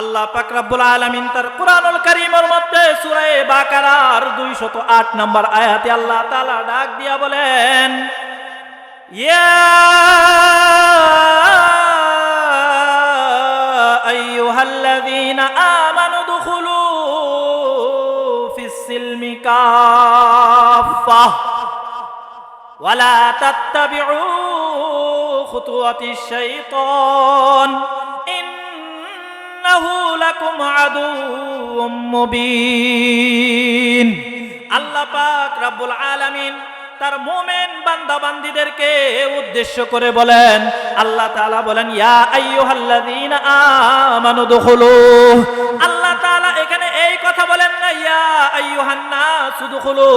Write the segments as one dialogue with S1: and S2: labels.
S1: আল্লাহ পাক রব্বুল আলামিন তার কুরআনুল কারীমের মধ্যে সূরা বাকারার 208 নম্বর আয়াতে আল্লাহ তাআলা ডাক দিয়া বলেন, ইয়া আইয়ুহাল্লাযীনা আমানু দুখুলু ফিস সিলমি কাফাহ ওয়ালা তাত্তাবিউ খুতুওয়াতিশ শাইতান ইন্নাহু লাকুম আদুউম মুবিন। আল্লাহ পাক রব্বুল আলামিন তার মুমিন বান্দা বান্দীদেরকে উদ্দেশ্য করে বলেন, আল্লাহ তাআলা বলেন ইয়া আইয়ুহাল্লাযীনা আমানু দুখুলু। আল্লাহ তাআলা এখানে এই কথা বলেন না ইয়া আইয়ুহান নাস দুখুলু।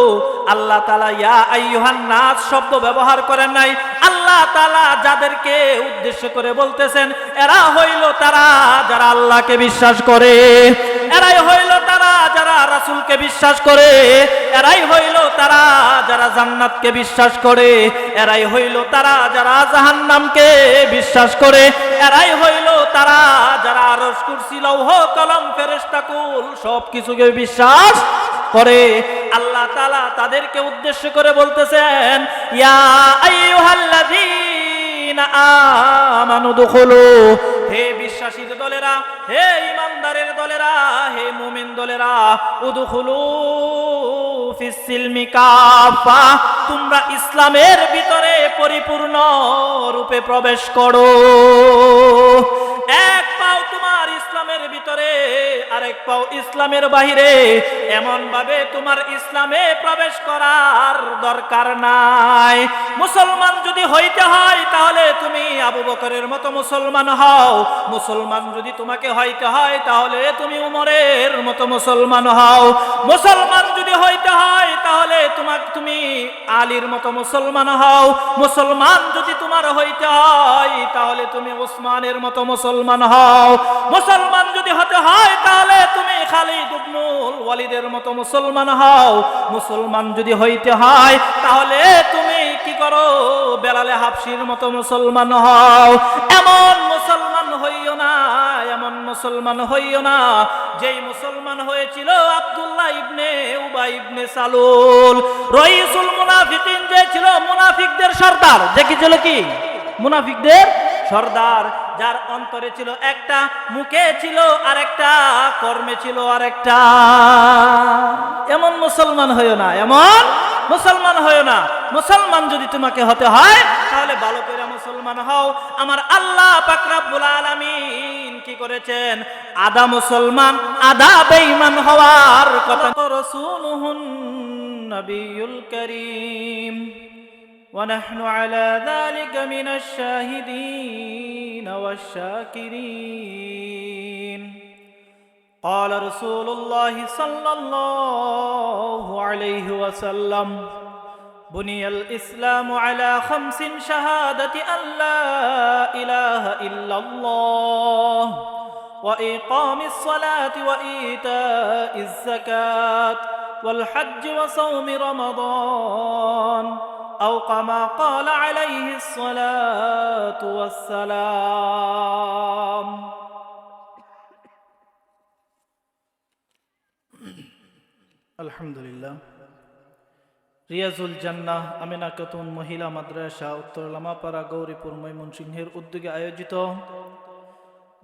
S1: আল্লাহ তাআলা ইয়া আইয়ুহান নাস শব্দ ব্যবহার করেন নাই। আল্লাহ তাআলা যাদেরকে উদ্দেশ্য করে বলতেছেন এরা হইল তারা যারা আল্লাহকে বিশ্বাস করে, এরাই হইল তারা যারা রাসূলকে বিশ্বাস করে, এরাই হইল তারা যারা জান্নাতকে বিশ্বাস করে, এরাই হইল তারা যারা জাহান্নামকে বিশ্বাস করে, এরাই হইল তারা যারা আরশ কুরসি লৌহ কলম ফেরেশতা কুল সবকিছুকে বিশ্বাস করে। আল্লাহ তাআলা তাদেরকে উদ্দেশ্য করে বলতেছেন ইয়া আইয়ুহাল্লাযীনা আমানু দুখুলু, হে বিশ্বাসীর দলেরা, হে ঈমানদারের দলেরা, হে মুমিন দলেরা, উদখুলু ফিস সিলমি কাফা, তোমরা ইসলামের ভিতরে পরিপূর্ণ রূপে প্রবেশ করো। এক পাও তোমার ইসলামের ভিতরে, আরেক পাও ইসলামের বাহিরে, এমন ভাবে তোমার ইসলামে প্রবেশ করার দরকার নাই। মুসলমান যদি হইতে হয় তাহলে তুমি আবু বকরের মতো মুসলমান হও, মুসলমান যদি তোমাকে হইতে হয় তাহলে তুমি উমরের মতো মুসলমান হও, মুসলমান যদি হইতে হয় তাহলে তুমি আলীর মতো মুসলমান হও, মুসলমান যদি তোমার হইতে হয় তাহলে তুমি উসমানের মতো মুসলমান হও, মুসলমান যদি হতে হয় তাহলে তুমি খালিদ ইবনুল ওয়ালিদের মতো মুসলমান হও, মুসলমান যদি হইতে হয় তাহলে তুমি কি করো বেলালে হাবশির মতো মুসলমান হও। এমন মুসলমান হইও না, এমন মুসলমান হইও না যেই মুসলমান হয়েছিল আব্দুল্লাহ ইবনে উবাই ইবনে সালুল, রাইসুল মুনাফিকিন, যে ছিল মুনাফিকদের সর্দার, যে কি ছিল কি মুনাফিকদের সর্দার, যার অন্তরে ছিল একটা, মুখে ছিল আরেকটা, কর্মে ছিল আরেকটা। এমন মুসলমান হইও না, এমন মুসলমান হইও না। মুসলমান যদি তোমাকে হতে হয় তাহলে ভালো করে মুসলমান হও। আমার আল্লাহ পাক রব্বুল আলামিন কি করেছেন, আধা মুসলমান আধা বেঈমান হওয়ার কথা। রাসূলুহুন নবিয়ুল কারীম ونحن على ذلك من الشاهدين والشاكرين قال رسول الله صلى الله عليه وسلم بني الإسلام على 5 شهادة أن لا إله إلا الله وإقام الصلاة وإيتاء الزكاة والحج وصوم رمضان أو كما قال عليه الصلاة والسلام। আলহামদুলিল্লাহ। রিয়াজুল জান্নাহ আমিনা খাতুন মহিলা মাদ্রাসা উত্তর লামাপাড়া গৌরীপুর ময়মনসিংহের উদ্যোগে আয়োজিত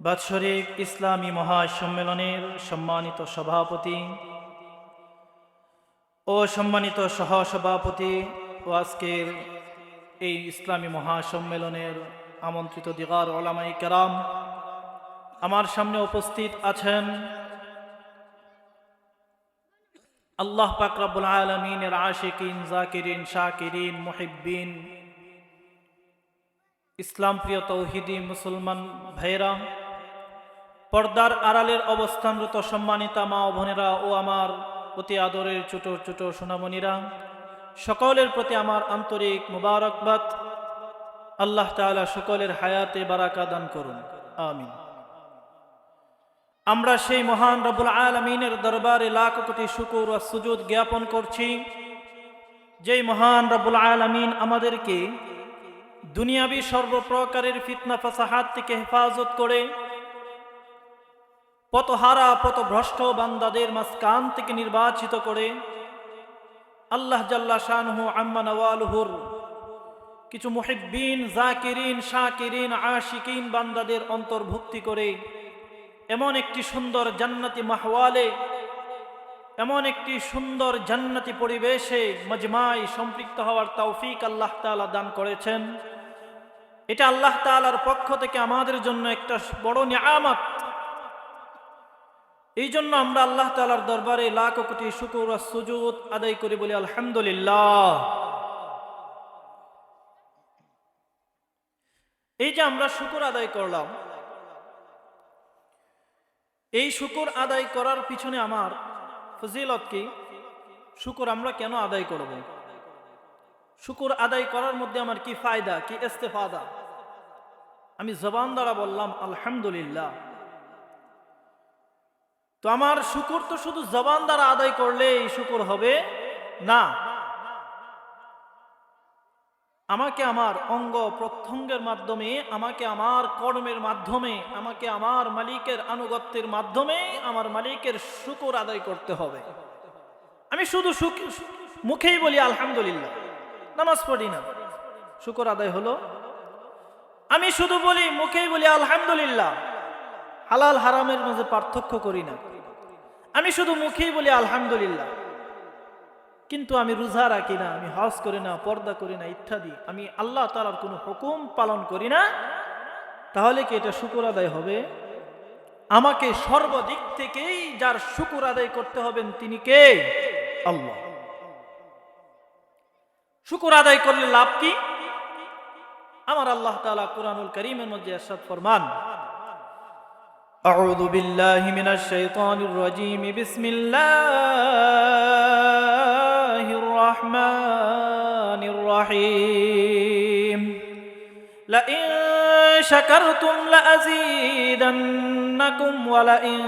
S1: বাৎসরিক ইসলামী মহাসম্মেলনের সম্মানিত সভাপতি ও সম্মানিত সহসভাপতি ও আজকের এই ইসলামী মহাসম্মেলনের আমন্ত্রিত দিগার ওলামায়ে কেরাম, আমার সামনে উপস্থিত আছেন আল্লাহ পাক রব্বুল আলামিনের আশিকিন, জাকিরিন, শাকিরিন, মুহিব্বিন, ইসলাম প্রিয় তৌহিদি মুসলমান ভাইরা, পর্দার আড়ালের অবস্থানরত সম্মানিতা মা ও বোনেরা ও আমার অতি আদরের ছোট ছোট সোনামণিরা, সকলের প্রতি আমার আন্তরিক মুবারকবাদ। আল্লাহ তাআলা সকলের হায়াতে বারাকা দান করুন, আমিন। আমরা সেই মহান রব্বুল আলামিনের দরবারে লাখ কোটি শুকর ও সুজুদ জ্ঞাপন করছি, যেই মহান রব্বুল আলামিন আমাদেরকে দুনিয়াবি সর্বপ্রকারের ফিতনা ফাসাহাত থেকে হেফাজত করে পথহারা পথভ্রষ্ট বান্দাদের মাঝখান থেকে নির্বাচিত করে আল্লাহ জাল্লা শানহু আম্মা নওয়ালুহুর কিছু মুহিব্বিন, জাকিরিন, শাকিরিন, আশিকিন বান্দাদের অন্তর্ভুক্তি করে এমন একটি সুন্দর জান্নাতি মাহওয়ালে, এমন একটি সুন্দর জান্নাতি পরিবেশে মজমায় সম্পৃক্ত হওয়ার তৌফিক আল্লাহ তাআলা দান করেছেন। এটা আল্লাহ তাআলার পক্ষ থেকে আমাদের জন্য একটা বড় নিয়ামত। এই জন্য আমরা আল্লাহ তাআলার দরবারে লাখ কোটি শুকর আর সুজুদ আদায় করি, বলি আলহামদুলিল্লাহ। এই যে আমরা শুকর আদায় করলাম, এই শুকর আদায় করার পিছনে আমার ফজিলত কি? শুকর আমরা কেন আদায় করব? শুকর আদায় করার মধ্যে আমার কি ফায়দা, কি ইস্তেফাদা? আমি জবান দ্বারা বললাম আলহামদুলিল্লাহ। তো আমার শুকর তো শুধু জবান দ্বারা আদায় করলে এই শুকর হবে না, আমাকে আমার অঙ্গ প্রত্যঙ্গের মাধ্যমে, আমাকে আমার কর্মের মাধ্যমে, আমাকে আমার মালিকের আনুগত্যের মাধ্যমে আমার মালিকের শুকর আদায় করতে হবে। আমি শুধু মুখেই বলি আলহামদুলিল্লাহ, নামাজ পড়ি না, শুকর আদায় হলো? আমি শুধু বলি, মুখেই বলি আলহামদুলিল্লাহ, হালাল হারামের মাঝে পার্থক্য করি না, আমি শুধু মুখেই বলি আলহামদুলিল্লাহ, কিন্তু আমি রোজা রাখি না, আমি হজ করি না, পর্দা করি না ইত্যাদি, আমি আল্লাহ তাআলার কোনো হুকুম পালন করি না, তাহলে কি এটা শুকর আদায় হবে? আমাকে সর্বদিক থেকেই যার শুকর আদায় করতে হবেন তিনি কে? আল্লাহ। শুকর আদায় করলে লাভ কি? আমার আল্লাহ তাআলা কুরআনুল কারীমের মধ্যে ইরশাদ ফরমান, আউযু বিল্লাহি মিনাশ শাইতানির রাজীম, বিসমিল্লাহির রাহমানির রহিম, লাইন শাকারতুম লাযীদান্নাকুম ওয়া লাইন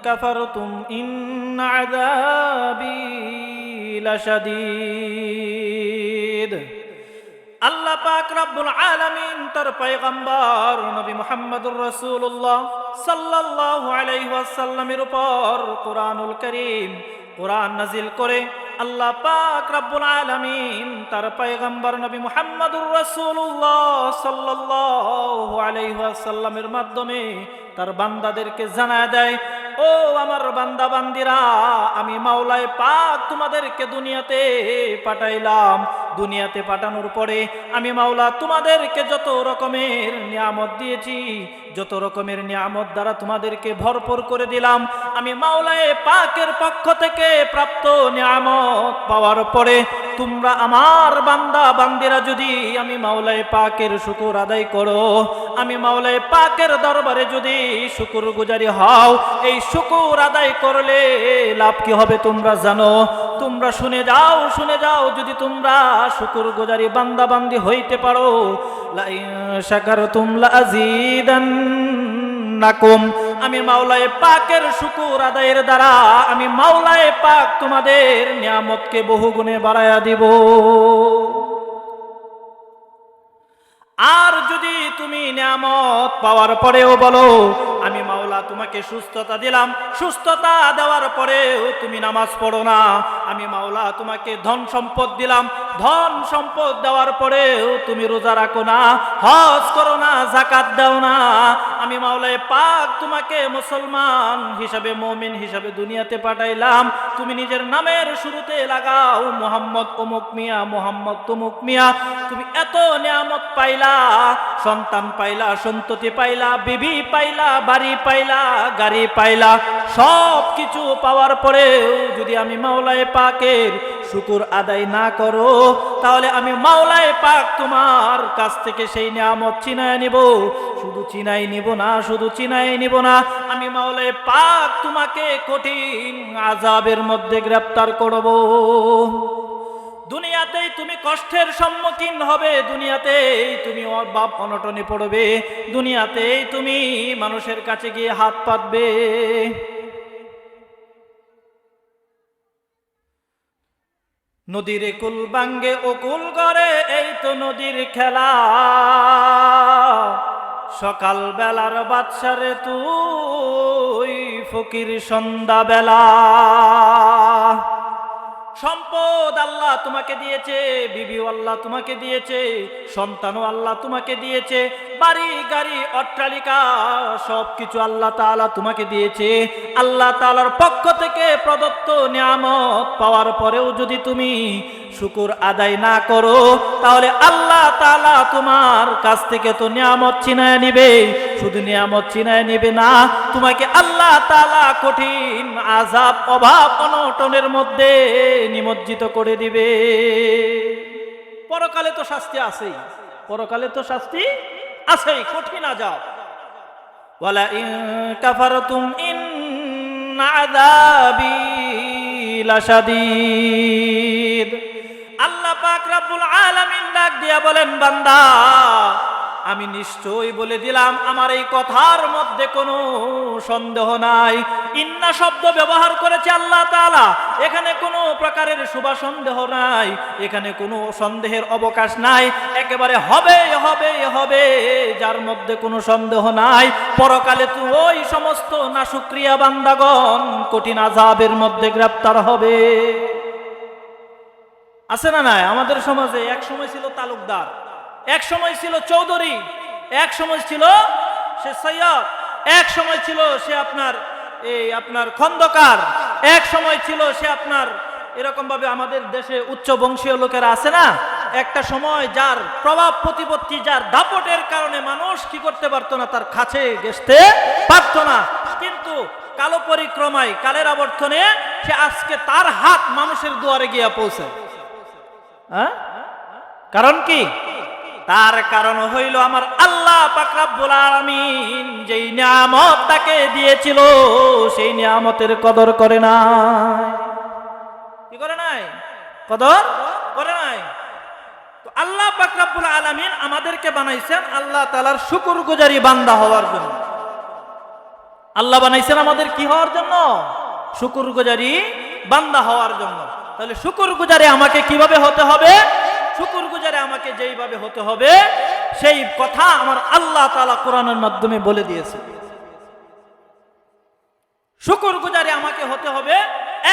S1: কাফারতুম ইন্না আযাবী লাশাদীদ। আল্লাহ পাক রব্বুল আলামিন তার পয়গম্বর নবী মুহাম্মদুর রাসূলুল্লাহ সাল্লাল্লাহু আলাইহি ওয়াসাল্লামের উপর কুরআনুল কারীম, কুরআন নাজিল করে আল্লাহ পাক রব্বুল আলামিন তার পয়গম্বর নবী মুহাম্মদুর রাসূলুল্লাহ সাল্লাল্লাহু আলাইহি ওয়াসাল্লামের মাধ্যমে তার বান্দাদেরকে জানায় দেয়, ও আমার বান্দা বান্দিরা, আমি মাওলায়ে পাক তোমাদেরকে দুনিয়াতে পাঠাইলাম। দুনিয়াতে পাঠানোর পরে আমি মাওলা তোমাদেরকে যত রকমের নিয়ামত দিয়েছি, যত রকমের নিয়ামত দ্বারা তোমাদেরকে ভরপুর করে দিলাম, আমি মাওলায়ে পাকের পক্ষ থেকে প্রাপ্ত নিয়ামত পাওয়ার পরে তোমরা আমার বান্দা বান্দিরা যদি আমি মাওলায়ে পাকের শুকর আদায় করো, আমি মাওলায়ে পাকের দরবারে যদি শুকর গুজারি হও, এই শুকর আদায় করলে লাভ কি হবে তোমরা জানো? তোমরা শুনে যাও, শুনে যাও, যদি তোমরা শুকর গুজারি বান্দা বান্দি হইতে পারো, লাইন শাকারতুম লাযীদান্নাকুম, আমি মাওলায়ে পাকের শুকর আদায়ের দ্বারা আমি মাওলায়ে পাক তোমাদের নিয়ামতকে বহুগুণে বাড়ায়া দিব। আর যদি তুমি নিয়ামত পাওয়ার পরেও বলো আমি মাওলা তোমাকে সুস্থতা দিলাম, সুস্থতা দেওয়ার পরেও তুমি নামাজ পড়ো না, আমি মাওলা তোমাকে ধন সম্পদ দিলাম, ধন সম্পদ দেওয়ার পরেও তুমি রোজা রাখো না, হজ করো না, যাকাত দাও না, আমি মাওলায়ে পাক তোমাকে মুসলমান হিসাবে, মুমিন হিসাবে দুনিয়াতে পাঠাইলাম, তুমি নিজের নামের শুরুতে লাগাও মুহাম্মদ অমুক মিয়া, মুহাম্মদ তমুক মিয়া, তুমি এত নিয়ামত পাইলা, সন্তান পাইলা, সন্ততি পাইলা, বিবি পাইলা, বাড়ি পাইলা, গাড়ি পাইলা, সব কিছু পাওয়ার পরেও যদি আমি মাওলায়ে পাকের শুকর আদায় না করো, তাহলে আমি মাওলায়ে পাক তোমার কাছ থেকে সেই নিয়ামত চিনায় নিব। শুধু চিনাই নিব না, শুধু চিনাই নিব না, আমি মাওলায়ে পাক তোমাকে কঠিন আযাবের মধ্যে গ্রেফতার করব। দুনিয়াতেই তুমি কষ্টের সম্মুখীন হবে, দুনিয়াতেই তুমি অভাব অনটনে পড়বে, দুনিয়াতেই তুমি মানুষের কাছে গিয়ে হাত পাতবে। নদীর কুল ভাঙ্গে ও কুল গড়ে, এই তো নদীর খেলা, সকাল বেলার বাদশারে তুই ফকির সন্ধ্যাবেলা। সম্পদ আল্লাহ তোমাকে দিয়েছে, বিবিও আল্লাহ তোমাকে দিয়েছে, সন্তানও আল্লাহ তোমাকে দিয়েছে, বাড়ি গাড়ি অট্টালিকা সবকিছু আল্লাহ তাআলা তোমাকে দিয়েছে। আল্লাহ তাআলার পক্ষ থেকে প্রদত্ত নিয়ামত পাওয়ার পরেও যদি তুমি শুকর আদায় না করো, তাহলে আল্লাহ তাআলা তোমার কাছ থেকে তো নিয়ামত ছিনায় নিবে। শুধু নিয়ামত ছিনায় নিবে না, তোমাকে আল্লাহ তাআলা কঠিন আযাব, অভাব, অনটনের মধ্যে নিমজ্জিত করে দিবে। পরকালে তো শাস্তি আছেই, পরকালে তো শাস্তি আছেই, কঠিন আযাব। ওয়ালা ইন কাফারতুম ইন্না আযাবি লাশাদীদ। আল্লাহ পাক রব্বুল আলামিন ডাক দিয়া বলেন, বান্দা আমি নিশ্চয়ই বলে দিলাম, আমার এই কথার মধ্যে কোনো সন্দেহ নাই। ইন্না শব্দ ব্যবহার করেছে আল্লাহ তাআলা, এখানে কোনো প্রকারের শুভা সন্দেহ নাই, এখানে কোনো সন্দেহের অবকাশ নাই। একেবারে হবে হবে হবে, যার মধ্যে কোনো সন্দেহ নাই। পরকালে তো ওই সমস্ত নাশুকরিয়া বান্দাগণ কঠিন আযাবের মধ্যে গ্রেফতার হবে। আছে না নাই? আমাদের সমাজে এক সময় ছিল তালুকদার, এক সময় ছিল চৌধুরী, এক সময় ছিল সে সৈয়দ, এক সময় ছিল সে আপনার খন্দকার, এক সময় ছিল সে আপনার এরকম ভাবে আমাদের দেশে উচ্চ বংশীয় লোকেরা আছে না, একটা সময় যার প্রভাব প্রতিপত্তি, যার দাপটের কারণে মানুষ কি করতে পারতো না, তার কাছে ঘেঁষতে পারতো না। কিন্তু কালো পরিক্রমায়, কালের আবর্তনে সে আজকে তার হাত মানুষের দুয়ারে গিয়া পৌঁছায়। কারণ কি? তার কারণ হইল আমার আল্লাহ পাক রব্বুল আলামিন যেই নিয়ামত তাকে দিয়েছিল, সেই নিয়ামতের কদর করে নাই। কি করে নাই? কদর করে নাই। তো আল্লাহ পাক রব্বুল আলামিন আমাদেরকে বানাইছেন আল্লাহ তাআলার শুকরগুজারি বান্দা হওয়ার জন্য। আল্লাহ বানাইছেন আমাদের কি হওয়ার জন্য? শুকরগুজারি বান্দা হওয়ার জন্য। তাহলে শুকরগুজারি আমাকে কিভাবে হতে হবে? শুকরগুজারে আমাকে যেইভাবে হতে হবে সেই কথা আমার আল্লাহ তাআলা কোরআনের মাধ্যমে বলে দিয়েছে। শুকরগুজারে আমাকে হতে হবে,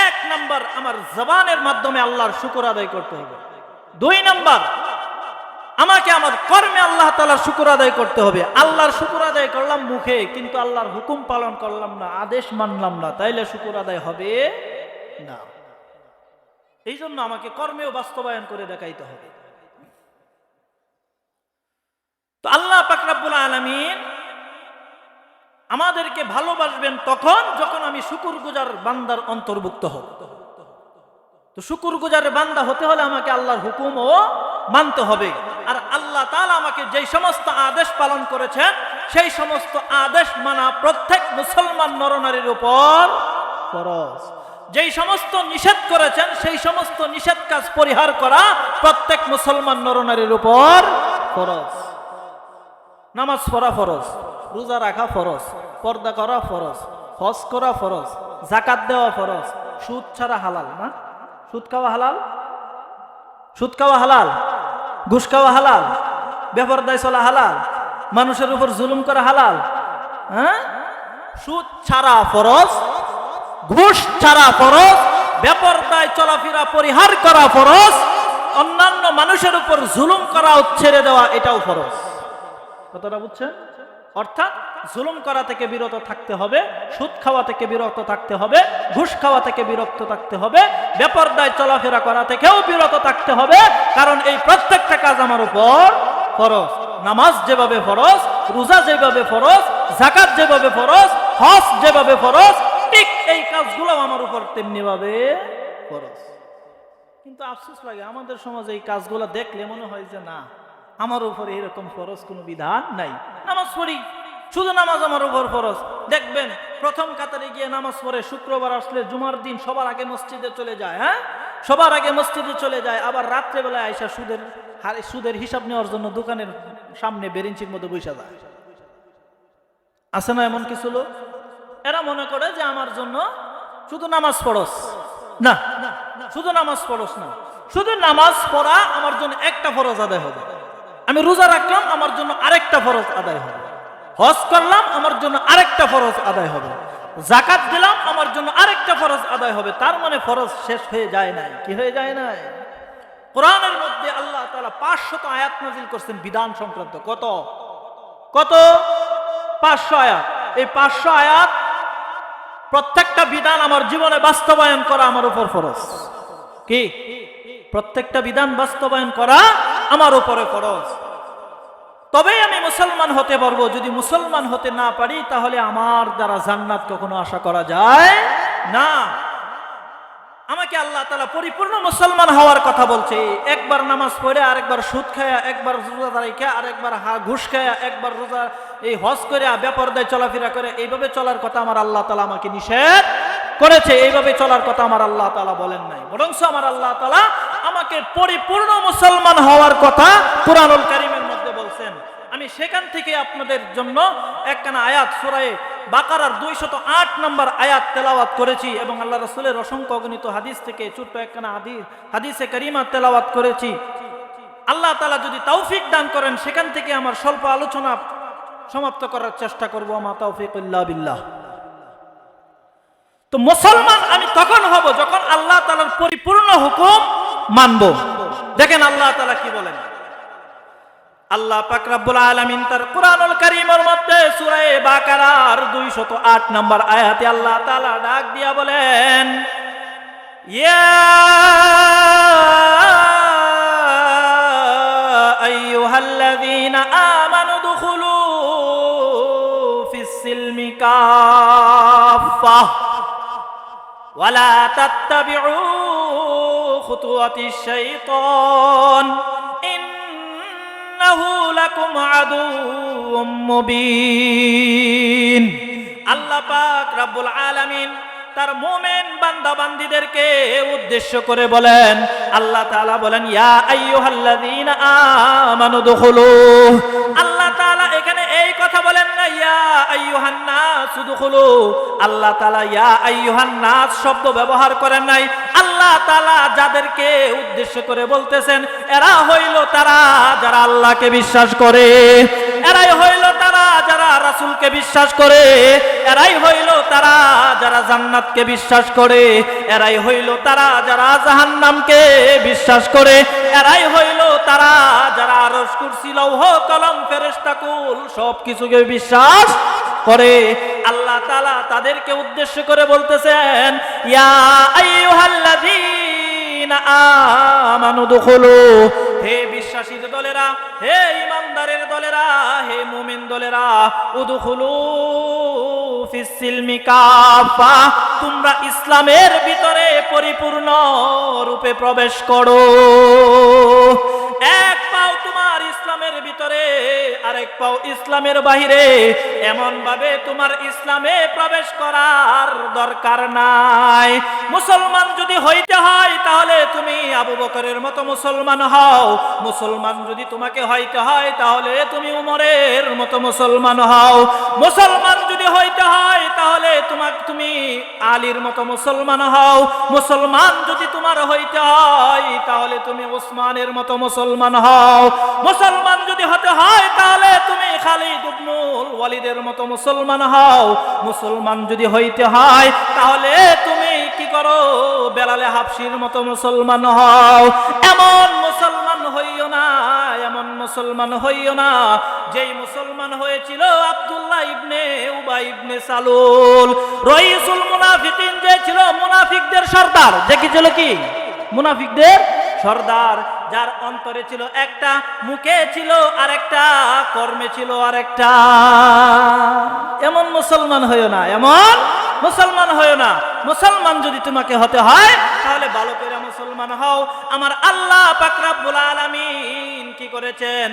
S1: এক নাম্বার আমার জবানের মাধ্যমে আল্লাহর শুকর আদায় করতে হবে। দুই নাম্বার আমাকে আমার কর্মে আল্লাহ তাআলার শুকর আদায় করতে হবে। আল্লাহর শুকর আদায় করলাম মুখে, কিন্তু আল্লাহর হুকুম পালন করলাম না, আদেশ মানলাম না, তাইলে শুকর আদায় হবে না। এই জন্য আমাকে কর্মেও বাস্তবায়ন করে দেখাইতে হবে। তো আল্লাহ পাক রব্বুল আলামিন আমাদেরকে ভালোবাসবেন তখন যখন আমি শুকরগুজার বান্দার অন্তর্ভুক্ত হব। তো শুকরগুজারের বান্দা হতে হলে আমাকে আল্লাহর হুকুমও মানতে হবে। আর আল্লাহ তাআলা আমাকে যেই সমস্ত আদেশ পালন করেছেন সেই সমস্ত আদেশ মানা প্রত্যেক মুসলমান নরনারীর উপর ফরজ। যেই সমস্ত নিষেধ করেছেন সেই সমস্ত নিষেধ কাজ পরিহার করা প্রত্যেক মুসলমান নরনারীর উপর ফরজ। নামাজ পড়া ফরজ, রোজা রাখা ফরজ, পর্দা করা ফরজ, হজ করা ফরজ, যাকাত দেওয়া ফরজ। সুদ ছাড়া হালাল না? সুদ খাওয়া হালাল? সুদ খাওয়া হালাল? ঘুষ খাওয়া হালাল? বেপরদায় চলা হালাল? মানুষের উপর জুলুম করা হালাল? হ্যাঁ? সুদ ছাড়া ফরজ, ঘুষ ছাড়া ফরজ, বেপরদায় চলাফেরা পরিহার করা ফরজ, অন্যান্য মানুষের উপর জুলুম করা ছেড়ে দেওয়া এটাও ফরজ। কতটা বুঝছেন? অর্থাৎ জুলুম করা থেকে বিরত থাকতে হবে, সুদ খাওয়া থেকে বিরত থাকতে হবে, ঘুষ খাওয়া থেকে বিরত থাকতে হবে, বেপরদায় চলাফেরা করা থেকেও বিরত থাকতে হবে। কারণ এই প্রত্যেকটা কাজ আমার উপর ফরজ। নামাজ যেভাবে ফরজ, রোজা যেভাবে ফরজ, যাকাত যেভাবে ফরজ, হজ যেভাবে ফরজ, ঠিক এই কাজগুলো আমার উপর তেমনি ভাবে ফরজ। কিন্তু আফসোস লাগে আমাদের সমাজে এই কাজগুলো দেখলে মনে হয় যে না, আমার উপরে এরকম ফরজ কোনো বিধান নাই। নামাজ পড়ি, শুধু নামাজ আমার উপর ফরজ। দেখবেন প্রথম কাতারে গিয়ে নামাজ পড়ে, শুক্রবার আসলে জুমার দিন সবার আগে মসজিদে চলে যায়। হ্যাঁ, সবার আগে মসজিদে চলে যায়। আবার রাত্রেবেলায় আইসা সুদের হিসাব নেওয়ার জন্য দোকানের সামনে বেরিঞ্চির মধ্যে বসে যায়। আছে না এমন কিছু লোক? এরা মনে করে যে আমার জন্য শুধু নামাজ পড়স না, শুধু নামাজ পড়স না, শুধু নামাজ পড়া আমার জন্য একটা ফরজ আদায় হবে। আমি রোজা রাখলাম আমার জন্য আরেকটা ফরজ আদায় হবে, হজ করলাম আমার জন্য আরেকটা ফরজ আদায় হবে, যাকাত দিলাম আমার জন্য আরেকটা ফরজ আদায় হবে, তার মানে ফরজ শেষ হয়ে যায় নাই। কি হয়ে যায় নাই? কোরআনের মধ্যে আল্লাহ তাআলা 500 আয়াত নাযিল করছেন বিধান সংক্রান্ত। কত কত 500 আয়াত। এই 500 আয়াত প্রত্যেকটা বিধান আমার জীবনে বাস্তবায়ন করা আমার উপর ফরজ। কি? প্রত্যেকটা বিধান বাস্তবায়ন করা আমার উপরে ফরজ। তবেই আমি মুসলমান হতে পারবো। যদি মুসলমান হতে না পারি তাহলে আমার দ্বারা জান্নাত কখনো আশা করা যায় না। আমাকে আল্লাহ তাআলা পরিপূর্ণ মুসলমান হওয়ার কথা বলছে। একবার নামাজ পড়ে, আরেকবার সুদ খায়া, একবার রোজা রাখা, আরেকবার ঘুষ খায়া, একবার রোজা এই হজ করে বেপরদায় চলাফেরা করে, এইভাবে চলার কথা আমার আল্লাহ তাআলা আমাকে নিষেধ করেছে। এইভাবে চলার কথা আমার আল্লাহ তাআলা বলেন নাই, বরং আমার আল্লাহ তাআলা আমাকে পরিপূর্ণ মুসলমান হওয়ার কথা কুরআনুল কারীমের মধ্যে বলছেন। আমি সেখান থেকে আপনাদের জন্য একখানা আয়াত সূরা বাকারার 208 নম্বর আয়াত তেলাওয়াত করেছি এবং আল্লাহ রাসূলের অসংখ্য অগণিত হাদিস থেকে ছোট্ট একখানা হাদিসে কারিমা তেলাওয়াত করেছি। আল্লাহ তাআলা যদি তৌফিক দান করেন সেখান থেকে আমার স্বল্প আলোচনা সমাপ্ত করার চেষ্টা করব। আমা তৌফিক ইল্লা বিল্লাহ। তো মুসলমান আমি তখন হব যখন আল্লাহ তাআলার পরিপূর্ণ হুকুম মানব। দেখেন আল্লাহ তাআলা কি বলেন। আল্লাহ পাক রব্বুল আলামিন তার কুরআনুল কারীমের মধ্যে সূরা বাকারার 208 নম্বর আয়াতে আল্লাহ তাআলা ডাক দিয়া বলেন, ইয়া আইয়ুহাল্লাযীনা আমানু দুখুলু ফিস সিলমি কাফা ওয়া লা তাত্তাবিউ খুতুওয়াতিশ শাইতান ইন্নাহু লাকুম আদুউম মুবিন। আল্লাহ পাক রব্বুল আলামিন তার মুমিন বান্দা বান্দীদেরকে উদ্দেশ্য করে বলেন, আল্লাহ তাআলা বলেন ইয়া আইয়ুহাল্লাযীনা আমানু দুখুলু। আল্লাহ তাআলা এখানে এই কথা বলেন না ইয়া আইয়ুহান নাস দুখুলু। আল্লাহ তাআলা ইয়া আইয়ুহান নাস শব্দ ব্যবহার করেন নাই। আল্লাহ তাআলা যাদেরকে উদ্দেশ্য করে বলতেছেন এরা হইল তারা যারা আল্লাহকে বিশ্বাস করে, এরাই হইল তারা যারা রাসূলকে বিশ্বাস করে, এরাই হইল তারা যারা জান্নাতকে বিশ্বাস করে, এরাই হইল তারা যারা জাহান্নামকে বিশ্বাস করে, এরাই হইল তারা যারা আরশ কুরসি লৌহ কলম ফেরেশতা কুল সবকিছুকে বিশ্বাস করে। আল্লাহ তাআলা তাদেরকে উদ্দেশ্য করে বলতেছেন ইয়া আইয়ুহাল্লাযীনা আমানু দুখুলু। হে বিশ্বাসীর দলেরা, হে ইমানদারের দলেরা, হে মুমিন দলেরা, উদখুলু ফিস সিলমি কাফা। তোমরা ইসলামের ভিতরে পরিপূর্ণ রূপে প্রবেশ করো। এক পাও তোমার ইসলামের ভিতরে, আরেক পাও ইসলামের বাহিরে, এমন ভাবে তোমার ইসলামে প্রবেশ করার দরকার নাই। মুসলমান যদি হইতে হয় তাহলে তুমি আবু বকরের মতো মুসলমান হও। মুসলমান যদি তোমাকে হইতে হয় তাহলে তুমি উমরের মতো মুসলমান হও। মুসলমান যদি হইতে হয় তাহলে তুমি আলীর মতো মুসলমান হও। মুসলমান যদি তোমার হইতে হয় তাহলে তুমি উসমানের মতো মুসলমান হও। মুসলমান যদি হতে হয় তাহলে তুমি খালিদ ইবনুল ওয়ালিদের মতো মুসলমান হও। মুসলমান যদি হইতে হয় তাহলে তুমি কি করো, বেলালে হাবশির মতো মুসলমান হও। এমন মুসলমান হইও না, এমন মুসলমান হইও না যেই মুসলমান হয়েছিল আব্দুল্লাহ ইবনে উবাই ইবনে সালুল। রাইসুল মুনাফিকিন যে ছিল মুনাফিকদের সর্দার, যে কি ছিল কি মুনাফিকদের সর্দার, যার অন্তরে ছিল একটা, মুখে ছিল আরেকটা, কর্মে ছিল আরেকটা। এমন মুসলমান হইও না, এমন মুসলমান হইও না। মুসলমান যদি তোমাকে হতে হয় তাহলে ভালো করে মুসলমান হও। আমার আল্লাহ পাক রব্বুল আলামিন কি করেছেন,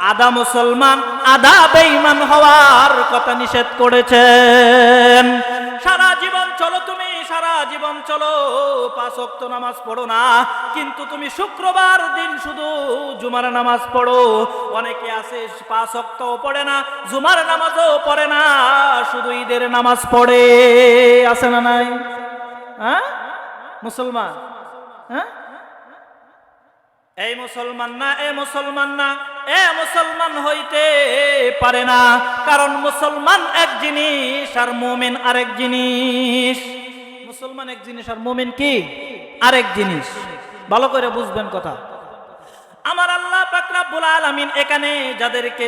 S1: আধা মুসলমান আধা বেঈমান হওয়ার কথা নিষেধ করেছেন। সারা জীবন চলো তুমি, সারা জীবন চলো 5 ওয়াক্ত নামাজ পড়ো না, কিন্তু তুমি শুক্রবার দিন শুধু জুমার নামাজ পড়ো। অনেকে আছে 5 ওয়াক্তও পড়ে না, জুমার নামাজও পড়ে না, শুধু ঈদের নামাজ পড়ে। আছে না নাই? হ্যাঁ মুসলমান, হ্যাঁ এই মুসলমান না, এ মুসলমান না, এ মুসলমান হইতে পারে না। কারণ মুসলমান এক জিনিস আর মুমিন আরেক জিনিস। মুসলমান এক জিনিস আর মুমিন কি আরেক জিনিস। ভালো করে বুঝবেন কথা। আমার আল্লাহ পাক রব্বুল আলামিন এখানে যাদেরকে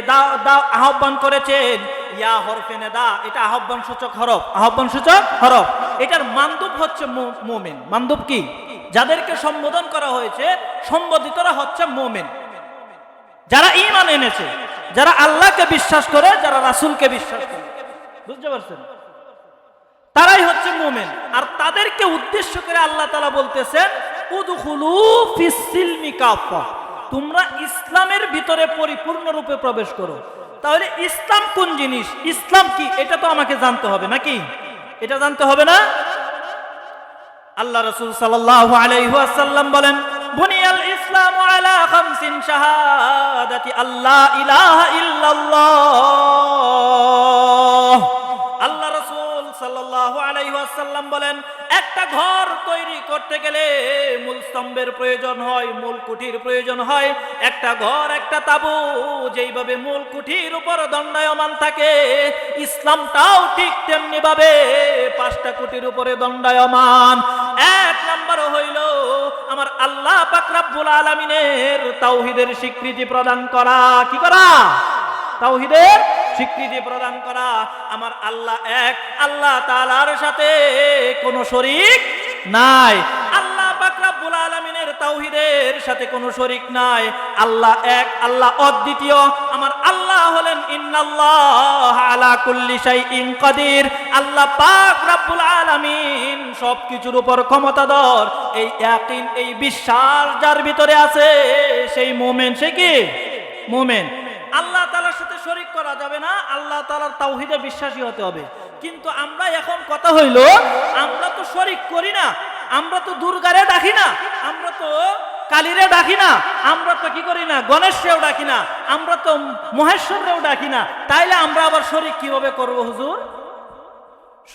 S1: আহ্বান করেছেন, ইয়া হরফে নিদা, এটা আহ্বান সূচক হরফ, আহ্বান সূচক হরফ। এটার মানদুব হচ্ছে মুমিন। মানদুব কি? যাদেরকে সম্বোধন করা হয়েছে, সম্বোধিতরা হচ্ছে মুমিন, যারা ঈমান এনেছে, যারা আল্লাহকে বিশ্বাস করে, যারা রাসূলকে বিশ্বাস করে। বুঝতে পারছেন? তারাই হচ্ছে মুমিন। আর তাদেরকে উদ্দেশ্য করে আল্লাহ তাআলা বলতেছেন, উদখুলু ফিস সিলমি কাফা, তোমরা ইসলামের ভিতরে পরিপূর্ণরূপে প্রবেশ করো। তাহলে ইসলাম কোন জিনিস, ইসলাম কি, এটা তো আমাকে জানতে হবে নাকি? এটা জানতে হবে না? আল্লাহ রাসূল সাল্লাল্লাহু আলাইহি ওয়াসাল্লাম বলেন, বুনিয়াল ইসলামু আলা খামসিন শাহাদাতি আল্লা ইলাহা ইল্লাল্লাহ। আল্লাহ রাসূল সাল্লাল্লাহু আলাইহি ওয়াসাল্লাম বলেন, একটা ঘর তৈরি করতে গেলে মূল স্তম্ভের প্রয়োজন হয়, মূল কুঠির প্রয়োজন হয়। একটা ঘর, একটা তাবু যেইভাবে মূল কুঠির উপর দণ্ডায়মান থাকে, ইসলামটাও ঠিক তেমনি ভাবে 5টা কুঠির উপরে দণ্ডায়মান। এক নম্বর হইল আমার আল্লাহ পাক রব্বুল আলামিনের তাওহীদের স্বীকৃতি প্রদান করা। কি করা? তাওহীদের স্বীকৃতি প্রদান করা। আমার আল্লাহ এক, আল্লাহ তাআলার সাথে কোনো শরীক নাই। আল্লাহ পাক রব্বুল আলামিনের তাওহীদের সাথে কোনো শরীক নাই। আল্লাহ এক, আল্লাহ অদ্বিতীয়। আমার আল্লাহ হলেন ইন্নাল্লাহ আলা কুল্লি শাইইন কাদির। আল্লাহ পাক রব্বুল আলামিন সবকিছুর উপর ক্ষমতাধর। এই ইয়াকিন, এই বিশ্বাস যার ভিতরে আছে, সেই মুমিন। সে কি? মুমিন। আল্লাহ তাআলার সাথে শরীক করা যাবে না, আল্লাহ তাআলার তাওহীদে বিশ্বাসী হতে হবে। কিন্তু আমরা এখন কথা হইল, আমরা তো শরীক করি না, আমরা তো দুর্গারে ডাকি না, আমরা তো কালীরে ডাকি না, আমরা তো কি করি না, গণেশরেও ডাকি না, আমরা তো মহেশ্বররেও ডাকি না। তাইলে আমরা আবার শরীক কিভাবে করব হুজুর?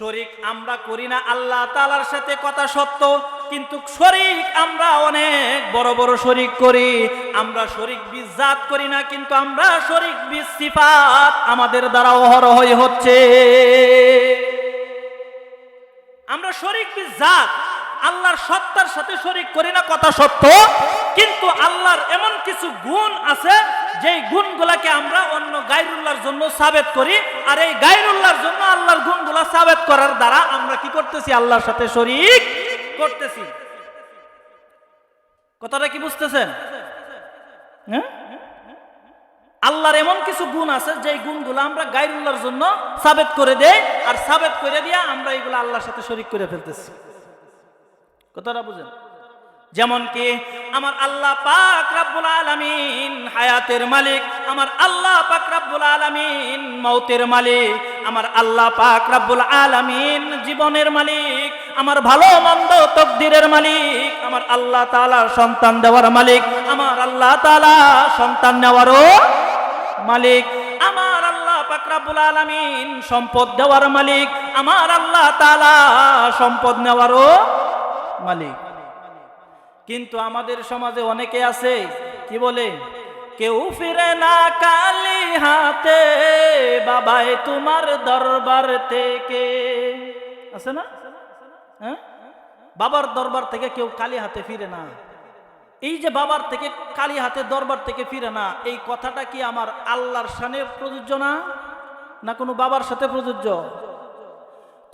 S1: শরীক আমরা করি না আল্লাহ তাআলার সাথে, কথা সত্য, কিন্তু শরীক আমরা অনেক বড় বড় শরীক করি। আমরা শরীক বিজ জাত করি না, কিন্তু আমরা শরীক বিজ সিফাত আমাদের দ্বারা অহরহই হচ্ছে। আমরা শরীক বিজ জাত, আল্লাহর সত্তার সাথে শরীক করি না, কথা সত্য, কিন্তু আল্লাহর এমন কিছু গুণ আছে যেই গুণগুলাকে আমরা অন্য গায়রুল্লাহর জন্য সাবেত করি। আর এই গায়রুল্লাহর জন্য আল্লাহর গুণগুলা সাবেত করার দ্বারা আমরা কি করতেছি? আল্লাহর সাথে শরীক করতেছি। কথাটা কি বুঝতেছেন? হ্যাঁ, আল্লাহর এমন কিছু গুণ আছে যেই গুণগুলো আমরা গায়রুল্লাহর জন্য সাবেত করে দেই, আর সাবেত করে দিয়া আমরা এগুলো আল্লাহর সাথে শরীক করে ফেলতেছি। কথাটা বুঝেন? যেমন কি আমার আল্লাহ পাক রব্বুল আলামিন হায়াতের মালিক, আমার আল্লাহ পাক রব্বুল আলামিন মওতের মালিক, আমার আল্লাহ পাক রব্বুল আলামিন জীবনের মালিক, আমার ভালো মন্দ তকদিরের মালিক, আমার আল্লাহ তাআলা সন্তান দেওয়ার মালিক, আমার আল্লাহ তাআলা সন্তান নেওয়ারও মালিক, আমার আল্লাহ পাক রব্বুল আলামিন সম্পদ দেওয়ার মালিক, আমার আল্লাহ তাআলা সম্পদ নেওয়ারও মালিক। কিন্তু আমাদের সমাজে অনেকে আছে কি বলে, কেউ ফিরে না কালি হাতে, বাবাই তোমার দরবার থেকে। আছে না? হ্যাঁ, বাবার দরবার থেকে কেউ কালি হাতে ফিরে না। এই যে বাবার থেকে কালি হাতে দরবার থেকে ফিরে না, এই কথাটা কি আমার আল্লাহর শানে প্রযোজ্য না, না কোনো বাবার সাথে প্রযোজ্য?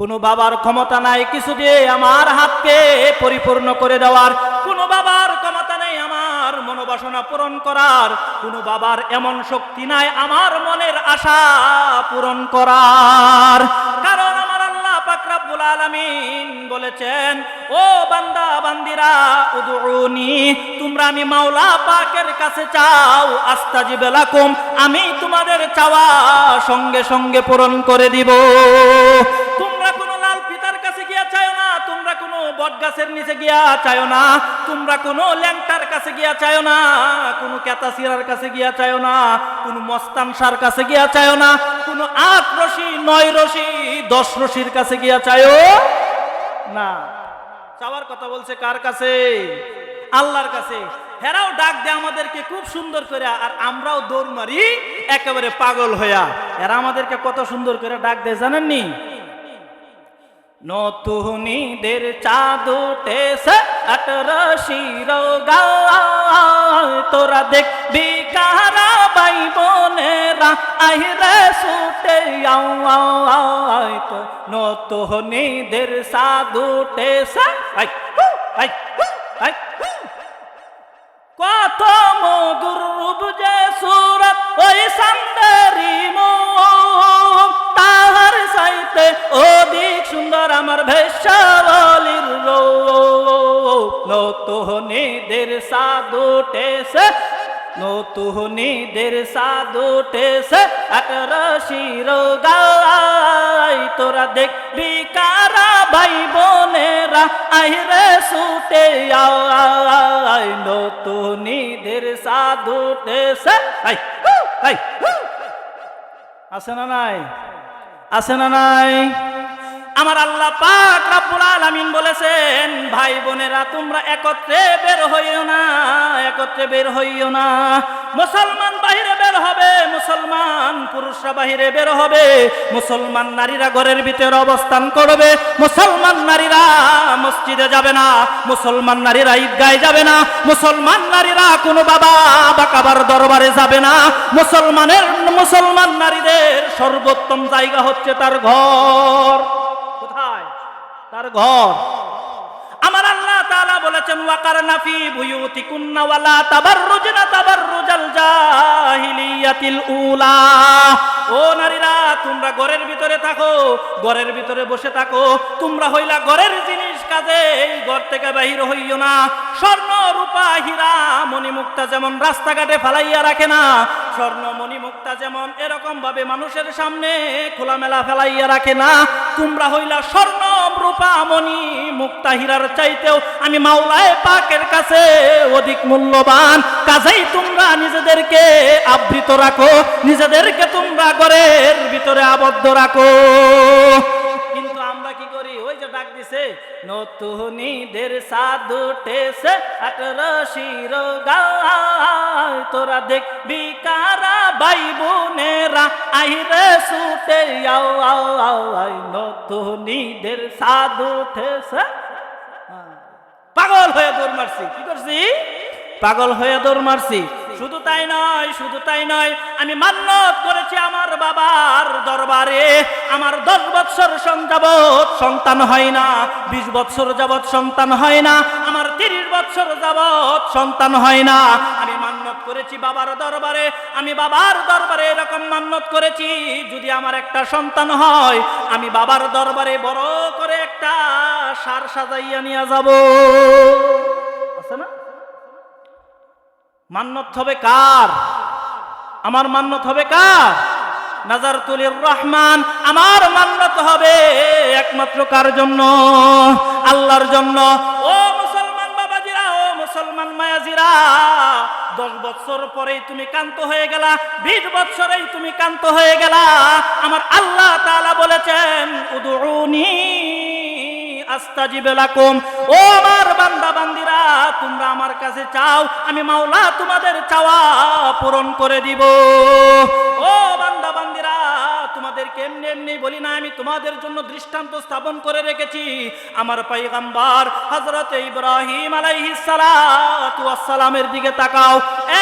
S1: কোনো বাবার ক্ষমতা নাই কিছু দিয়ে আমার হাতকে পরিপূর্ণ করে দেওয়ার, কোনো বাবার ক্ষমতা নেই আমার মনোবাসনা পূরণ করার, কোনো বাবার এমন শক্তি নাই আমার মনের আশা পূরণ করার। কারণ আমার আল্লাহ পাক রব্বুল আলামিন বলেছেন, ও বান্দা বান্দিরা, উদউনি, তোমরা আমি মাওলা পাকের কাছে চাও, আস্তাজিব লাকুম, আমি তোমাদের চাওয়া সঙ্গে সঙ্গে পূরণ করে দিব। তোমরা কোনো লাল পিতার কাছে গিয়া চাও না, তোমরা কোনো বট গাছের নিচে গিয়া চাও না, তোমরা কোনো ল্যাংটার কাছে গিয়া চাও না, কোনো ক্যাতাসিরার কাছে গিয়া চাও না, কোনো মস্তানসার কাছে গিয়া চাও না, কোনো 8 রশি 9 রশি 10 রশির কাছে গিয়া চাও না। চাওয়ার কথা বলছে কার কাছে? আল্লাহর কাছে। হেরাও ডাক দেয় আমাদেরকে খুব সুন্দর করে, আর আমরাও দৌড় মারি একেবারে পাগল হইয়া। এরা আমাদেরকে কত সুন্দর করে ডাক দেয় জানেননি? নতুনিদের চাঁদ উঠেছে আটরশির গায়, তোরা দেখবি কারা ভাই বোনেরা আহিরে ছুটে আয়। তো নতুনিদের চাঁদ উঠেছে, কত মধুর রূপ যে সুরত ওই সান্দারি মুখ, তাহার সাইতে অধিক সুন্দর আমার ভেষাবলির রূপ। নতুনিদের চাঁদ উঠেছে, নতুনিদের চাঁদ উঠেছে আটরশির গায়, তোরা দেখবি কারা ভাই বোনেরা আহিরে ছুটে আয়। নতুনিদের চাঁদ উঠেছে, আছে না নাই? আছে না নাই? আমার আল্লাহ পাক রব্বুল আলামিন বলেছেন, ভাই বোনেরা তোমরা একত্রে বের হইও না, একত্রে বের হইও না। মুসলমান বাহিরে বের হবে, মুসলমান পুরুষরা বাহিরে বের হবে, মুসলমান নারীরা ঘরের ভিতরে অবস্থান করবে, মুসলমান নারীরা মসজিদে যাবে না, মুসলমান নারীরা ঈদগাহে যাবে না, মুসলমান নারীরা কোনো বাবা বা কাবার দরবারে যাবে না। মুসলমান নারীদের সর্বোত্তম জায়গা হচ্ছে তার ঘর। কোথায়? তার ঘর। আমার আল্লাহ তাআলা বলেছেন, ওয়াকারনা ফি বুয়ুতিকুন্না ওয়ালা তাবাররুজনা তাবাররুজাল জাহিলিয়াতিল উলা। ও নারীরা, তোমরা ঘরের ভিতরে থাকো, ঘরের ভিতরে বসে থাকো, তোমরা হইলা ঘরের জিনিস, কাজে এই ঘর থেকে বাহির হইও না। স্বর্ণ রূপা হীরা মণিমুক্তা যেমন রাস্তাঘাটে ফালাইয়া রাখে না, স্বর্ণ মণিমুক্তা যেমন এরকম ভাবে মানুষের সামনে খোলামেলা ফেলাইয়া রাখে না, তোমরা হইলা স্বর্ণ রূপা মণি মুক্তা হীরার চাইতেও আমি মাওলায়ে পাকের কাছে অধিক মূল্যবান। কাজেই তোমরা নিজেদেরকে আবৃত রাখো, নিজেদেরকে তোমরা ঘরের ভিতরে আবদ্ধ রাখো। কিন্তু আমরা কি করি? ওই যে ডাক দিছে, নতুনিদের চাঁদ উঠেছে আটরশির গায়, তোরা দেখবি কারা ভাই বোনেরা আহিরে ছুটে আয়। নতুনিদের চাঁদ উঠেছে, পাগল হয়ে দৌড় মারছি। কি করছি? পাগল হয়ে দৌড় মারছি। শুধু তাই নয়, শুধু তাই নয়, আমি মান্যত করেছি আমার বাবার দরবারে, আমার 10 বছর যাবৎ সন্তান হয় না, 20 বছর যাবৎ সন্তান হয় না, আমার 30 বছর যাবৎ সন্তান হয় না। আমি মান্যত করেছি বাবার দরবারে, আমি বাবার দরবারে এরকম মান্যত করেছি, যদি আমার একটা সন্তান হয় আমি বাবার দরবারে বড় করে একটা সার সাজাইয়া নিয়ে যাব। আছে না? মান্যত হবে কার? আমার মান্যত হবে কার? নাজারতুলির রহমান। আমার মান্যত হবে একমাত্র কার জন্য? আল্লাহর জন্য। ও মুসলমান বাবাজিরা, ও মুসলমান মায়াজিরা, 10 বছর পরেই তুমি কান্ত হয়ে গেলা, 20 বছরেই তুমি কান্ত হয়ে গেলা। আমার আল্লাহ তাআলা বলেছেন, উদউনি আস্তাজিব লাকুম। ও আমার বান্দা বান্দিরা, তোমরা আমার কাছে চাও, আমি মাওলা তোমাদের চাওয়া পূরণ করে দিব। ও বান্দা বান্দিরা, তোমাদেরকে এমনি এমনি বলি না, আমি তোমাদের জন্য দৃষ্টান্ত স্থাপন করে রেখেছি। আমার পয়গম্বর হযরত ইব্রাহিম আলাইহিস সালাতু ওয়াস সালামের দিকে তাকাও।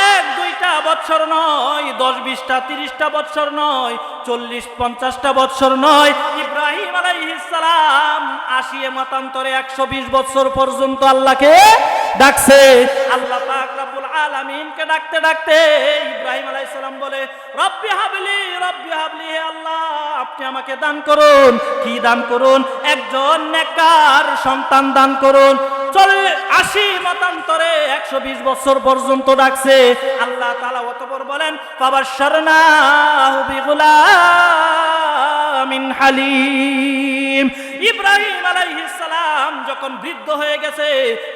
S1: 1-2টা বছর নয়, 10-20টা 30টা বছর নয়, 40-50টা বছর নয়, ইব্রাহিম আলাইহিস সালাম 80 মতান্তরে 120 বছর পর্যন্ত আল্লাহকে ডাকছে। আল্লাহ পাক রব্বুল আলামিনকে ডাকতে ডাকতে ইব্রাহিম আলাইহিস সালাম বলে, রব্বি হাবলি, রব্বি হাবলি, হে আল্লাহ আপনি আমাকে দান করুন। কি দান করুন? একজন নেককার সন্তান দান করুন। 80 মতান্তরে 120 বছর পর্যন্ত ডাকছে। আল্লাহ তাআলা অতঃপর বলেন, ফাবাশশারনাহু বিগুলামিন হালিম। ইব্রাহিম আলাইহিস সালাম যখন যখন বৃদ্ধ হয়ে গেছে,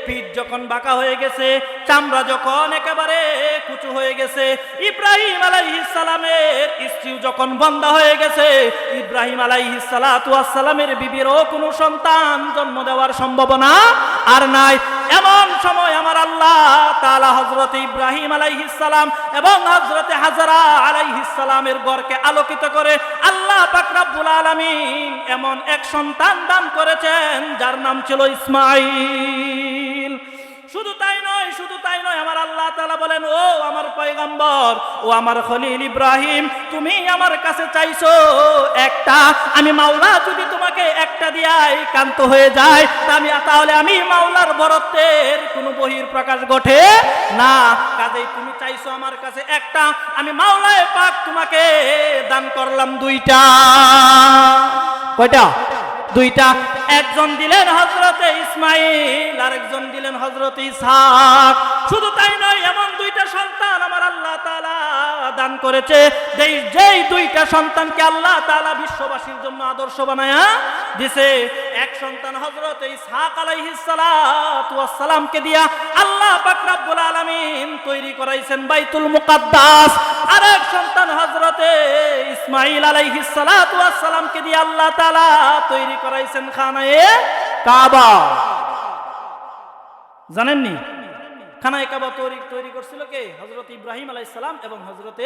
S1: পিঠ যখন বাঁকা হয়ে গেছে, চামড়া যখন একেবারে কুচু হয়ে গেছে, ইব্রাহিম আলাইহিস সালামের স্ত্রী যখন বন্ধা হয়ে গেছে, ইব্রাহিম আলাইহিস সালাতু ওয়াস সালামের বিবিরও কোনো সন্তান জন্ম দেওয়ার সম্ভাবনা আর নাই। এমন সময় আমার আল্লাহ তাআলা হযরত ইব্রাহিম আলাইহিস সালাম এবং হযরত হাজরা আলাইহিস সালামের ঘরকে আলোকিত করে আল্লাহ পাক রব্বুল আলামিন এমন এক সন্তান দান করেছেন যার নাম ছিল ইসমাঈল। শুধু তাই নয়, শুধু তাই নয়, আমার আল্লাহ তাআলা বলেন, ও আমার পয়গম্বর, ও আমার খলিল ইব্রাহিম, তুমি আমার কাছে চাইছো একটা, আমি মাওলা যদি তোমাকে একটা দিয়াই কান্ত হয়ে যায় তাহলে আমি মাওলার বরত্বের কোনো বহির প্রকাশ ঘটে না। কাজেই তুমি চাইছো আমার কাছে একটা, আমি মাওলায়ে পাক তোমাকে দান করলাম দুইটা। কয়টা? দুইটা। একজন দিলেন হযরতে ইসমাঈল, আরেকজন দিলেন হযরতে ইসহাক। শুধু তাই নয়, এমন দুইটা সন্তান আমার আল্লাহ তাআলা দান করেছে, যেই দুইটা সন্তানকে আল্লাহ তাআলা বিশ্ববাসীর জন্য আদর্শ বানায়া দিয়েছে। এক সন্তান হযরতে ইসহাক আলাইহিস সালাতু ওয়াস সালামকে দিয়া আল্লাহ পাক রব্বুল আলামিন তৈরি করাইছেন বাইতুল মুকাদ্দাস। আরেক সন্তান হযরতে ইসমাঈল আলাইহিস সালাতু ওয়াস সালামকে দিয়া আল্লাহ তাআলা তৈরি করাইছেন খানায়ে কাবা। জানেননি খানায়ে কাবা তৈরি করছিল কে? হযরত ইব্রাহিম আলাইহিস সালাম এবং হযরতে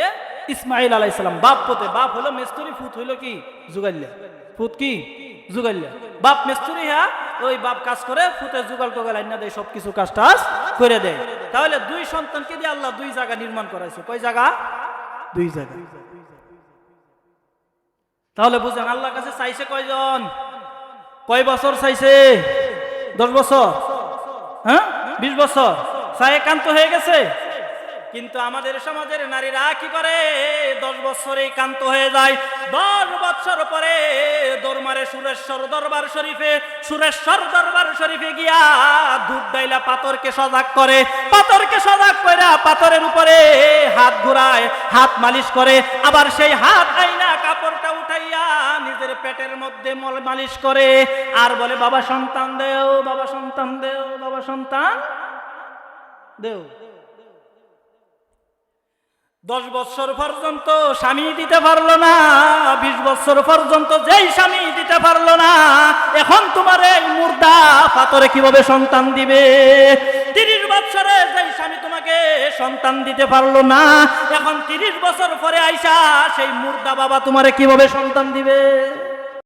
S1: ইসমাঈল আলাইহিস সালাম। বাপ পোতে, বাপ হলো মিস্ত্রি, ফুত হইল কি? জুগাইল্লা। ফুত কি? জুগাইল্লা। বাপ মিস্ত্রি, হ্যাঁ, ওই বাপ কাজ করে, ফুতে জুগাল টোগাল আইনা দেয়, সবকিছু কাজ টাজ করে দেয়। তাহলে দুই সন্তানকে দিয়ে আল্লাহ দুই জায়গা নির্মাণ করাইছে। কয় জায়গা? দুই জায়গা। তাহলে বুঝেন আল্লাহর কাছে চাইছে কয়জন? কয় বছর চাইছে? 10 বছর? হ্যাঁ, 20 বছর চাই একান্ত হয়ে গেছে। কিন্তু আমাদের সমাজের নারীরা কি করে? 10 বছরেই কান্ত হয়ে যায়। 10 বছর পরে দরবারে সুরেশ্বর দরবার শরীফে গিয়া দুধ ডাইলা পাথরকে সজাগ করে, পাথরকে সজাগ করে পাথরের উপরে হাত ঘুরায়, হাত মালিশ করে, আবার সেই হাত আইনা কাপড়টা উঠাইয়া নিজের পেটের মধ্যে মালিশ করে আর বলে, বাবা সন্তান দেও, বাবা সন্তান দেও, বাবা সন্তান দেও। 10 বছর পর্যন্ত স্বামী দিতে পারলো না, 20 বছর পর্যন্ত যেই স্বামী দিতে পারলো না, এখন তোমার এই মুর্দা পাথরে কিভাবে সন্তান দিবে? 30 বছরে যেই স্বামী তোমাকে সন্তান দিতে পারলো না, এখন 30 বছর পরে আইসা সেই মুর্দা বাবা তোমারে কিভাবে সন্তান দিবে?